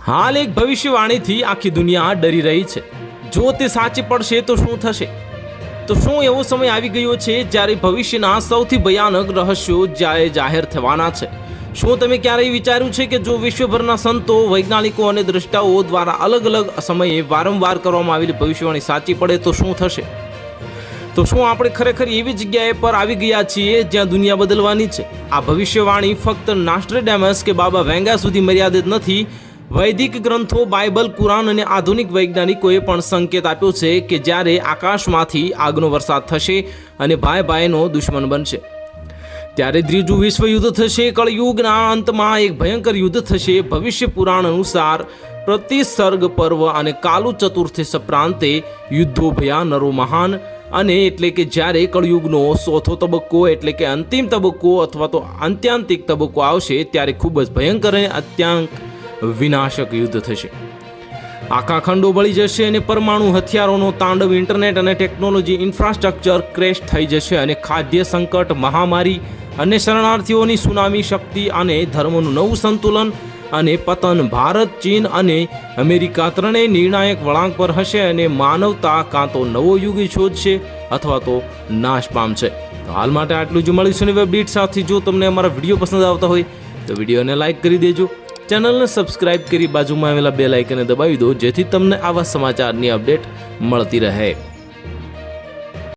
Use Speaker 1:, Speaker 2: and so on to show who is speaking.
Speaker 1: હાલ એક ભવિષ્યવાણીથી આખી દુનિયા ડરી રહી છે। જો તે સાચી પડશે તો શું થશે? તો શું એવો સમય આવી ગયો છે જ્યારે ભવિષ્યના સૌથી ભયાનક રહસ્યો જાહેર થવાના છે? શું તમે ક્યારેય વિચાર્યું છે કે જો વિશ્વભરના સંતો, વૈજ્ઞાનિકો અને દ્રષ્ટાઓ દ્વારા અલગ અલગ સમયે વારંવાર કરવામાં આવેલી ભવિષ્યવાણી સાચી પડે તો શું થશે? તો શું આપણે ખરેખર એવી જગ્યાએ પર આવી ગયા છીએ જ્યાં દુનિયા બદલવાની છે? આ ભવિષ્યવાણી ફક્ત નાસ્ટ્રેડામસ કે બાબા વેંગા સુધી મર્યાદિત નથી। વૈદિક ગ્રંથો, બાઇબલ, કુરાન અને આધુનિક વૈજ્ઞાનિકોએ પણ સંકેત આપ્યો છે કે જ્યારે આકાશમાંથી આગનો વરસાદ થશે અને ભાઈ ભાઈનો દુશ્મન બનશે, ત્યારે ત્રીજું વિશ્વયુદ્ધ થશે। કળયુગના અંતમાં એક ભયંકર યુદ્ધ થશે। ભવિષ્ય પુરાણ અનુસાર પ્રતિસર્ગ પર્વ અને કાલુ ચતુર્થે પ્રાંતે યુદ્ધો ભયા નરો મહાન, અને એટલે કે જ્યારે કળયુગનો ચોથો તબક્કો એટલે કે અંતિમ તબક્કો અથવા તો આત્યંતિક તબક્કો આવશે ત્યારે ખૂબ જ ભયંકર અને અત્યંત વિનાશક યુદ્ધ થશે। આખા ખંડો બળી જશે અને પરમાણુ હથિયારોનો તાંડવ, ઇન્ટરનેટ અને ટેકનોલોજી ઇન્ફ્રાસ્ટ્રક્ચર ક્રેશ થઈ જશે અને ખાદ્ય સંકટ, મહામારી અને શરણાર્થીઓની સુનામી, શક્તિ અને ધર્મનું નવું સંતુલન અને પતન। ભારત, ચીન અને અમેરિકા ત્રણેય નિર્ણાયક વળાંક પર હશે અને માનવતા કાં તો નવો યુગ શોધશે અથવા તો નાશ પામશે। તો હાલ માટે આટલું જ। મળીશું નવી અપડેટ સાથે। જો તમને અમારા વિડીયો પસંદ આવતા હોય તો વિડીયોને લાઇક કરી દેજો, ચેનલને સબસ્ક્રાઇબ કરી બાજુમાં આવેલા બેલ આઇકનને દબાવી દો જેથી તમને આવા સમાચારની અપડેટ મળતી રહે।